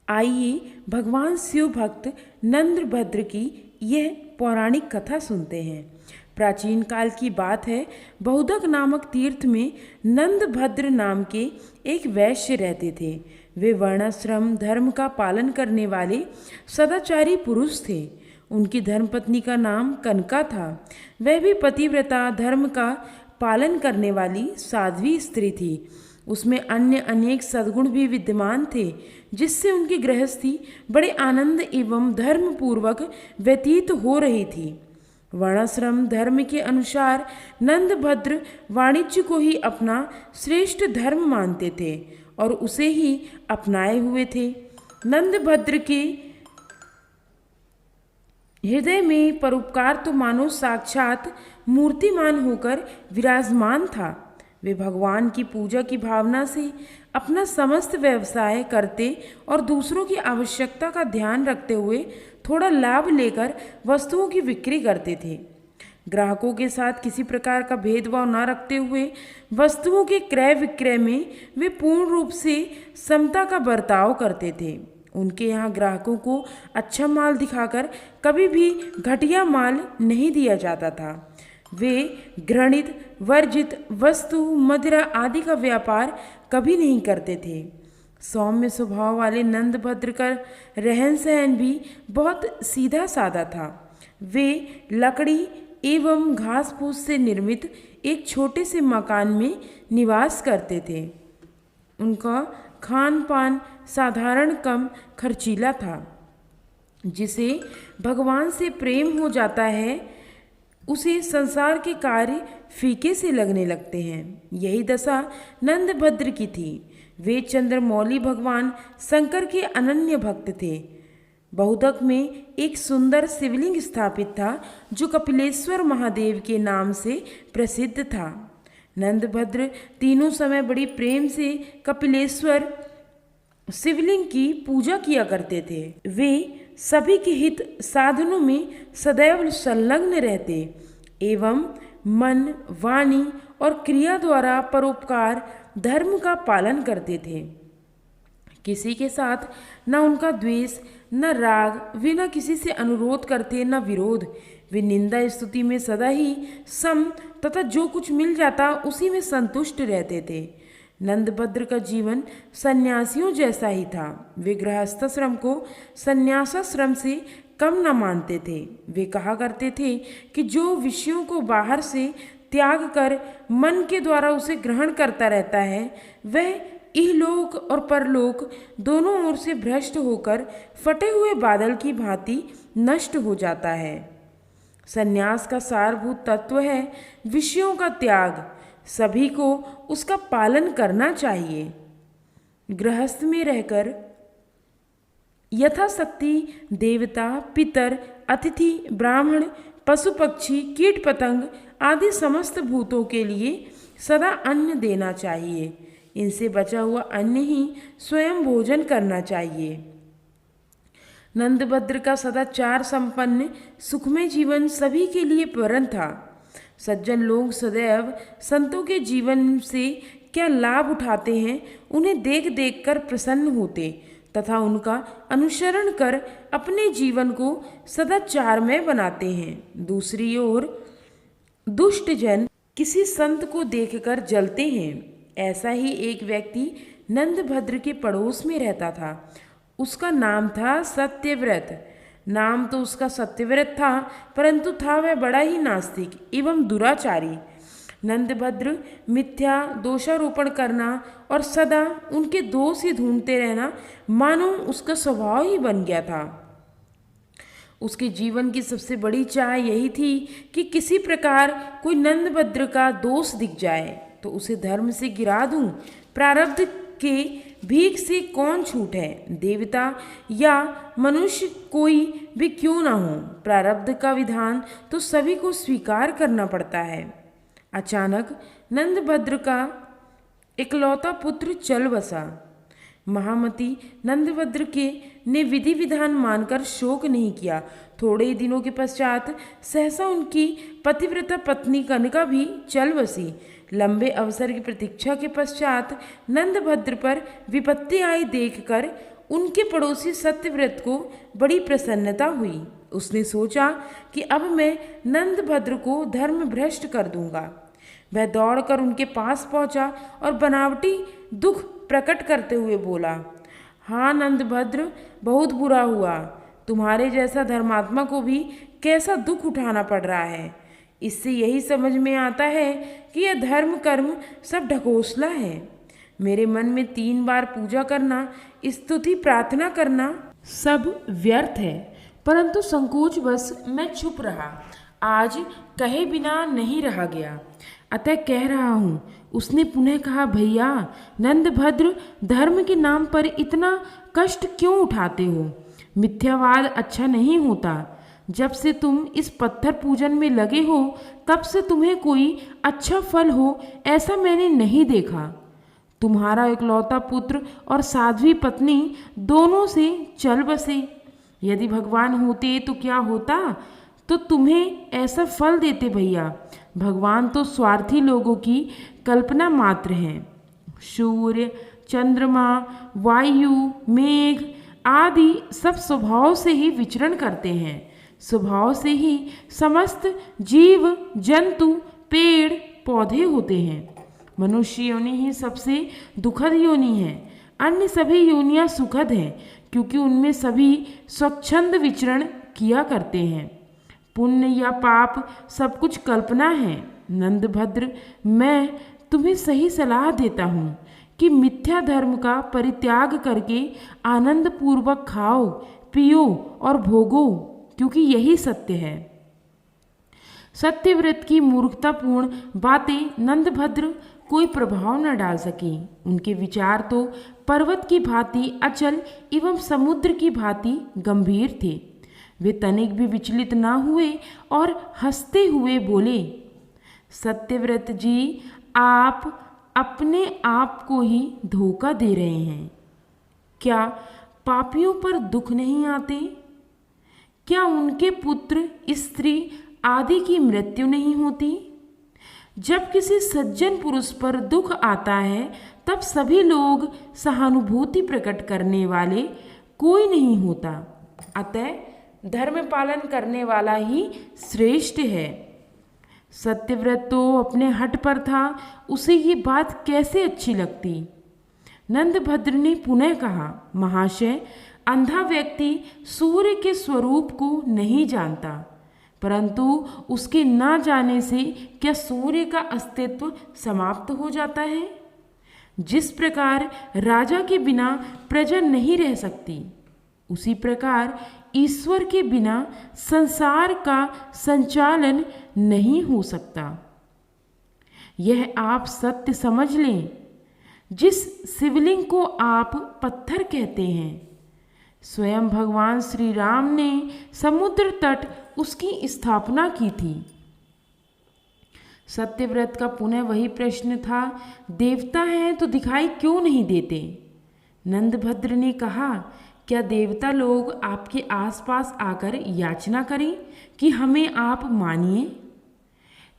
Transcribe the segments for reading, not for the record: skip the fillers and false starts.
आइए भगवान शिव भक्त नंदभद्र की यह पौराणिक कथा सुनते हैं। प्राचीन काल की बात है। बहुदक नामक तीर्थ में नंदभद्र नाम के एक वैश्य रहते थे। वे वर्णाश्रम धर्म का पालन करने वाले सदाचारी पुरुष थे। उनकी धर्मपत्नी का नाम कनका था। वह भी पतिव्रता धर्म का पालन करने वाली साध्वी स्त्री थी। उसमें अन्य अनेक सद्गुण भी विद्यमान थे, जिससे उनकी गृहस्थी बड़े आनंद एवं धर्मपूर्वक व्यतीत हो रही थी। वर्णाश्रम धर्म के अनुसार नंदभद्र वाणिज्य को ही अपना श्रेष्ठ धर्म मानते थे और उसे ही अपनाए हुए थे। नंदभद्र के हृदय में परोपकार तो मानो साक्षात मूर्तिमान होकर विराजमान था। वे भगवान की पूजा की भावना से अपना समस्त व्यवसाय करते और दूसरों की आवश्यकता का ध्यान रखते हुए थोड़ा लाभ लेकर वस्तुओं की बिक्री करते थे। ग्राहकों के साथ किसी प्रकार का भेदभाव न रखते हुए वस्तुओं के क्रय विक्रय में वे पूर्ण रूप से समता का बर्ताव करते थे। उनके यहाँ ग्राहकों को अच्छा माल दिखाकर कभी भी घटिया माल नहीं दिया जाता था। वे घृणित वर्जित वस्तु मदिरा आदि का व्यापार कभी नहीं करते थे। सौम्य स्वभाव वाले नंदभद्र का रहन सहन भी बहुत सीधा साधा था। वे लकड़ी एवं घास फूस से निर्मित एक छोटे से मकान में निवास करते थे। उनका खान पान साधारण कम खर्चीला था। जिसे भगवान से प्रेम हो जाता है, उसे संसार के कार्य फीके से लगने लगते हैं। यही दशा नंदभद्र की थी। वे चंद्रमौली भगवान शंकर के अनन्य भक्त थे। बहुदक में एक सुंदर शिवलिंग स्थापित था, जो कपिलेश्वर महादेव के नाम से प्रसिद्ध था। नंदभद्र तीनों समय बड़ी प्रेम से कपिलेश्वर शिवलिंग की पूजा किया करते थे। वे सभी के हित साधनों में सदैव संलग्न रहते एवं मन वाणी और क्रिया द्वारा परोपकार धर्म का पालन करते थे। किसी के साथ न उनका द्वेष न राग, वे न किसी से अनुरोध करते न विरोध। वे निंदा स्तुति में सदा ही सम तथा जो कुछ मिल जाता उसी में संतुष्ट रहते थे। नंदभद्र का जीवन सन्यासियों जैसा ही था। वे गृहस्थाश्रम को सन्यासाश्रम से कम न मानते थे। वे कहा करते थे कि जो विषयों को बाहर से त्याग कर मन के द्वारा उसे ग्रहण करता रहता है, वह इहलोक और परलोक दोनों ओर से भ्रष्ट होकर फटे हुए बादल की भांति नष्ट हो जाता है। सन्यास का सारभूत तत्व है विषयों का त्याग। सभी को उसका पालन करना चाहिए। गृहस्थ में रहकर यथाशक्ति देवता, पितर, अतिथि, ब्राह्मण, पशु पक्षी, कीट पतंग आदि समस्त भूतों के लिए सदा अन्न देना चाहिए। इनसे बचा हुआ अन्न ही स्वयं भोजन करना चाहिए। नंदभद्र का सदाचार संपन्न सुखमय जीवन सभी के लिए वरन था। सज्जन लोग सदैव संतों के जीवन से क्या लाभ उठाते हैं, उन्हें देख देख कर प्रसन्न होते तथा उनका अनुसरण कर अपने जीवन को सदाचारमय बनाते हैं। दूसरी ओर दुष्ट जन किसी संत को देखकर जलते हैं। ऐसा ही एक व्यक्ति नंदभद्र के पड़ोस में रहता था। उसका नाम था सत्यव्रत। नाम तो उसका सत्यव्रत था, परंतु था वह बड़ा ही नास्तिक एवं दुराचारी। नंदभद्र मिथ्या दोषारोपण करना और सदा उनके दोष ही ढूंढते रहना मानो उसका स्वभाव ही बन गया था। उसके जीवन की सबसे बड़ी चाह यही थी कि किसी प्रकार कोई नंदभद्र का दोष दिख जाए तो उसे धर्म से गिरा दूं। प्रारब्ध के भीख से कौन छूट है, देवता या मनुष्य कोई भी क्यों ना हो, प्रारब्ध का विधान तो सभी को स्वीकार करना पड़ता है। अचानक नंदभद्र का इकलौता पुत्र चल बसा। महामती नंदभद्र के ने विधि विधान मानकर शोक नहीं किया। थोड़े ही दिनों के पश्चात सहसा उनकी पतिव्रता पत्नी कनका भी चल बसी। लंबे अवसर की प्रतीक्षा के पश्चात नंदभद्र पर विपत्ति आई देखकर उनके पड़ोसी सत्यव्रत को बड़ी प्रसन्नता हुई। उसने सोचा कि अब मैं नंदभद्र को धर्म भ्रष्ट कर दूंगा। वह दौड़कर उनके पास पहुंचा और बनावटी दुख प्रकट करते हुए बोला, हाँ नंदभद्र, बहुत बुरा हुआ। तुम्हारे जैसा धर्मात्मा को भी कैसा दुख उठाना पड़ रहा है। इससे यही समझ में आता है कि यह धर्म कर्म सब ढकोसला है। मेरे मन में 3 बार पूजा करना, स्तुति प्रार्थना करना सब व्यर्थ है, परंतु संकोचवश मैं चुप रहा। आज कहे बिना नहीं रहा गया, अतः कह रहा हूँ। उसने पुनः कहा, भैया नंदभद्र, धर्म के नाम पर इतना कष्ट क्यों उठाते हो? मिथ्यावाद अच्छा नहीं होता। जब से तुम इस पत्थर पूजन में लगे हो तब से तुम्हें कोई अच्छा फल हो ऐसा मैंने नहीं देखा। तुम्हारा इकलौता पुत्र और साध्वी पत्नी दोनों से चल बसे। यदि भगवान होते तो क्या होता? तो तुम्हें ऐसा फल देते भैया। भगवान तो स्वार्थी लोगों की कल्पना मात्र हैं। सूर्य, चंद्रमा, वायु, मेघ आदि सब स्वभाव से ही विचरण करते हैं। स्वभाव से ही समस्त जीव जंतु पेड़ पौधे होते हैं। मनुष्य योनि ही सबसे दुखद योनि है। अन्य सभी योनियां सुखद हैं, क्योंकि उनमें सभी स्वच्छंद विचरण किया करते हैं। पुण्य या पाप सब कुछ कल्पना है। नंदभद्र, मैं तुम्हें सही सलाह देता हूँ कि मिथ्या धर्म का परित्याग करके आनंद पूर्वक खाओ, पियो और भोगो, क्योंकि यही सत्य है। सत्यव्रत की मूर्खतापूर्ण बातें नंदभद्र कोई प्रभाव न डाल सकी। उनके विचार तो पर्वत की भांति अचल एवं समुद्र की भांति गंभीर थे। वे तनिक भी विचलित न हुए और हंसते हुए बोले, सत्यव्रत जी, आप अपने आप को ही धोखा दे रहे हैं। क्या पापियों पर दुख नहीं आते? क्या उनके पुत्र, स्त्री आदि की मृत्यु नहीं होती? जब किसी सज्जन पुरुष पर दुख आता है तब सभी लोग सहानुभूति प्रकट करने वाले कोई नहीं होता। अतः धर्म पालन करने वाला ही श्रेष्ठ है। सत्यव्रत तो अपने हट पर था, उसे ये बात कैसे अच्छी लगती? नंदभद्र ने पुनः कहा, महाशय, अंधा व्यक्ति सूर्य के स्वरूप को नहीं जानता, परंतु उसके न जाने से क्या सूर्य का अस्तित्व समाप्त हो जाता है? जिस प्रकार राजा के बिना प्रजा नहीं रह सकती, उसी प्रकार ईश्वर के बिना संसार का संचालन नहीं हो सकता। यह आप सत्य समझ लें। जिस शिवलिंग को आप पत्थर कहते हैं, स्वयं भगवान श्री राम ने समुद्र तट उसकी स्थापना की थी। सत्यव्रत का पुनः वही प्रश्न था, देवता हैं तो दिखाई क्यों नहीं देते? नंदभद्र ने कहा, क्या देवता लोग आपके आसपास आकर याचना करें कि हमें आप मानिए?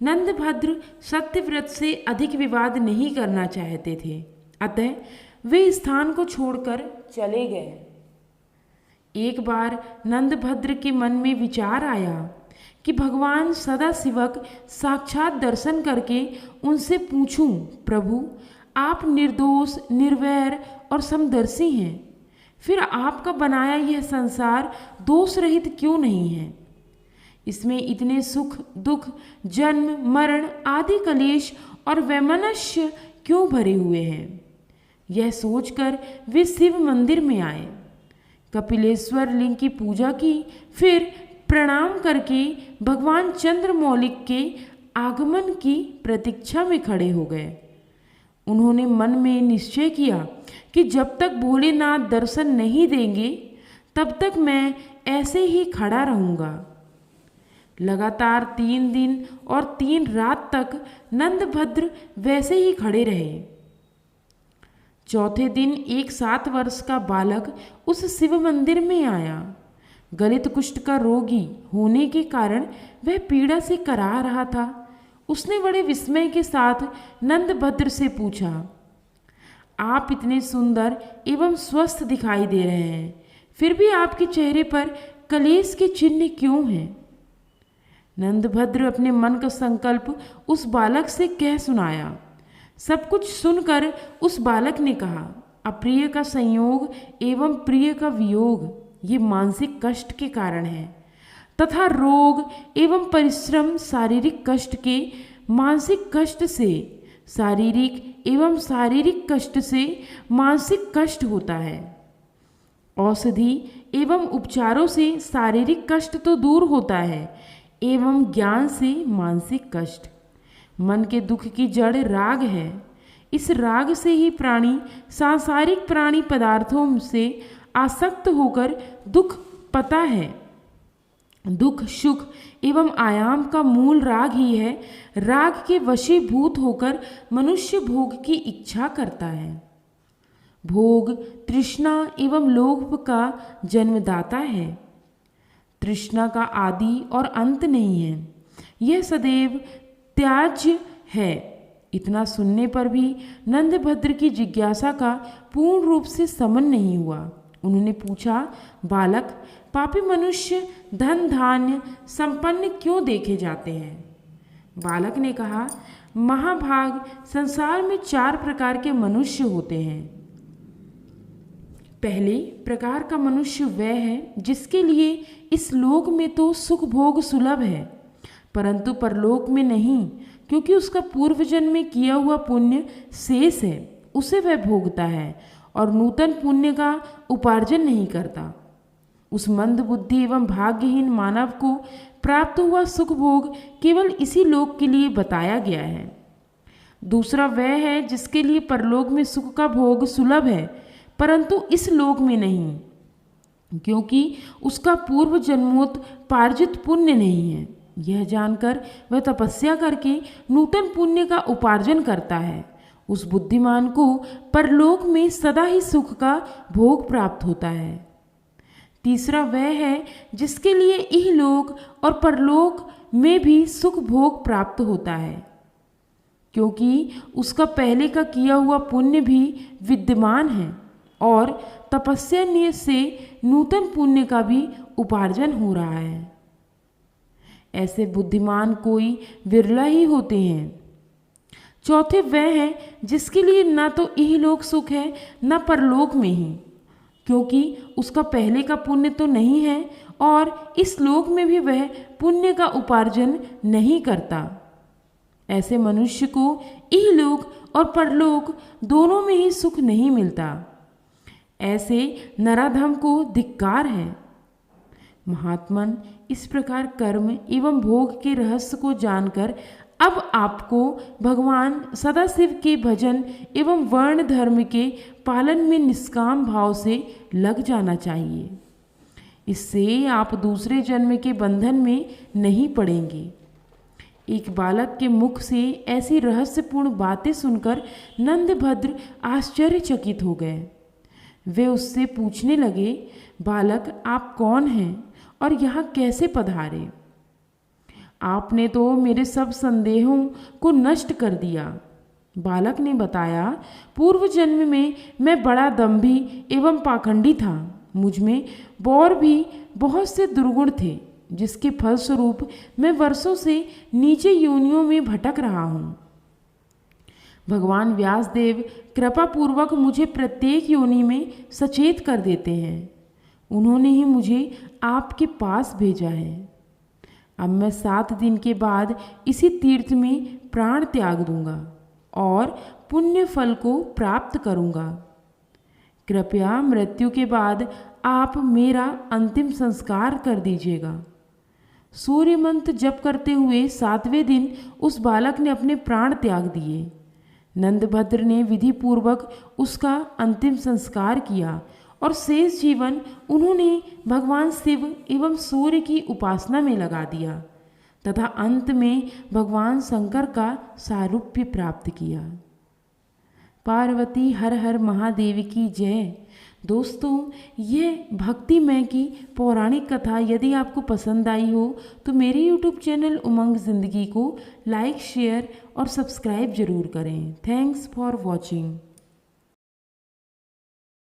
नंदभद्र सत्यव्रत से अधिक विवाद नहीं करना चाहते थे, अतः वे स्थान को छोड़कर चले गए। एक बार नंदभद्र के मन में विचार आया कि भगवान सदाशिवक साक्षात दर्शन करके उनसे पूछूं, प्रभु आप निर्दोष, निर्वैर और समदर्शी हैं, फिर आपका बनाया यह संसार दोष रहित क्यों नहीं है? इसमें इतने सुख दुख, जन्म मरण आदि कलेश और वैमनस्य क्यों भरे हुए हैं? यह सोचकर वे शिव मंदिर में आए, कपिलेश्वर लिंग की पूजा की, फिर प्रणाम करके भगवान चंद्रमौलिक के आगमन की प्रतीक्षा में खड़े हो गए। उन्होंने मन में निश्चय किया कि जब तक भोलेनाथ दर्शन नहीं देंगे तब तक मैं ऐसे ही खड़ा रहूँगा। लगातार 3 दिन और 3 रात तक नंदभद्र वैसे ही खड़े रहे। चौथे दिन एक 7 वर्ष का बालक उस शिव मंदिर में आया। गलित कुष्ठ का रोगी होने के कारण वह पीड़ा से कराह रहा था। उसने बड़े विस्मय के साथ नंदभद्र से पूछा, आप इतने सुंदर एवं स्वस्थ दिखाई दे रहे हैं, फिर भी आपके चेहरे पर कलेश के चिन्ह क्यों हैं? नंदभद्र अपने मन का संकल्प उस बालक से कह सुनाया। सब कुछ सुनकर उस बालक ने कहा, अप्रिय का संयोग एवं प्रिय का वियोग ये मानसिक कष्ट के कारण है, तथा रोग एवं परिश्रम शारीरिक कष्ट के मानसिक कष्ट से, शारीरिक कष्ट से मानसिक कष्ट होता है। औषधि एवं उपचारों से शारीरिक कष्ट तो दूर होता है एवं ज्ञान से मानसिक कष्ट। मन के दुख की जड़ राग है। इस राग से ही प्राणी सांसारिक प्राणी पदार्थों से आसक्त होकर दुख पाता है। दुख सुख एवं आयाम का मूल राग ही है। राग के वशीभूत होकर मनुष्य भोग की इच्छा करता है। भोग तृष्णा एवं लोभ का जन्मदाता है। तृष्णा का आदि और अंत नहीं है, यह सदैव त्याज्य है। इतना सुनने पर भी नंदभद्र की जिज्ञासा का पूर्ण रूप से शमन नहीं हुआ। उन्होंने पूछा, बालक, पापी मनुष्य धन धान्य संपन्न क्यों देखे जाते हैं? बालक ने कहा, महाभाग, संसार में 4 प्रकार के मनुष्य होते हैं। पहले प्रकार का मनुष्य वह है जिसके लिए इस लोक में तो सुख भोग सुलभ है, परंतु परलोक में नहीं, क्योंकि उसका पूर्व जन्म में किया हुआ पुण्य शेष है, उसे वह भोगता है और नूतन पुण्य का उपार्जन नहीं करता। उस मंद बुद्धि एवं भाग्यहीन मानव को प्राप्त हुआ सुख भोग केवल इसी लोक के लिए बताया गया है। दूसरा वह है जिसके लिए परलोक में सुख का भोग सुलभ है, परंतु इस लोक में नहीं, क्योंकि उसका पूर्व जन्मोत्पार्जित पुण्य नहीं है। यह जानकर वह तपस्या करके नूतन पुण्य का उपार्जन करता है। उस बुद्धिमान को परलोक में सदा ही सुख का भोग प्राप्त होता है। तीसरा वह है जिसके लिए इहलोक और परलोक में भी सुख भोग प्राप्त होता है, क्योंकि उसका पहले का किया हुआ पुण्य भी विद्यमान है और तपस्या से नूतन पुण्य का भी उपार्जन हो रहा है। ऐसे बुद्धिमान कोई विरला ही होते हैं। चौथे वह है जिसके लिए न तो इहलोक सुख है न परलोक में ही, क्योंकि उसका पहले का पुण्य तो नहीं है और इस लोक में भी वह पुण्य का उपार्जन नहीं करता। ऐसे मनुष्य को इहलोक और परलोक दोनों में ही सुख नहीं मिलता। ऐसे नराधम को धिक्कार है। महात्मन, इस प्रकार कर्म एवं भोग के रहस्य को जानकर अब आपको भगवान सदाशिव के भजन एवं वर्ण धर्म के पालन में निष्काम भाव से लग जाना चाहिए। इससे आप दूसरे जन्म के बंधन में नहीं पड़ेंगे। एक बालक के मुख से ऐसी रहस्यपूर्ण बातें सुनकर नंदभद्र आश्चर्यचकित हो गए। वे उससे पूछने लगे, बालक, आप कौन हैं और यहाँ कैसे पधारे? आपने तो मेरे सब संदेहों को नष्ट कर दिया। बालक ने बताया, पूर्व जन्म में मैं बड़ा दंभी एवं पाखंडी था। मुझ में और भी बहुत से दुर्गुण थे, जिसके फलस्वरूप मैं वर्षों से नीचे योनियों में भटक रहा हूँ। भगवान व्यासदेव कृपापूर्वक मुझे प्रत्येक योनि में सचेत कर देते हैं। उन्होंने ही मुझे आपके पास भेजा है। अब मैं 7 दिन के बाद इसी तीर्थ में प्राण त्याग दूंगा और पुण्य फल को प्राप्त करूंगा। कृपया मृत्यु के बाद आप मेरा अंतिम संस्कार कर दीजिएगा। सूर्य मंत्र जप करते हुए 7वें दिन उस बालक ने अपने प्राण त्याग दिए। नंदभद्र ने विधि पूर्वक उसका अंतिम संस्कार किया और शेष जीवन उन्होंने भगवान शिव एवं सूर्य की उपासना में लगा दिया तथा अंत में भगवान शंकर का सारूप्य प्राप्त किया। पार्वती हर हर महादेव की जय। दोस्तों, ये भक्तिमय की पौराणिक कथा यदि आपको पसंद आई हो तो मेरे YouTube चैनल उमंग ज़िंदगी को लाइक, शेयर और सब्सक्राइब जरूर करें। Thanks for watching.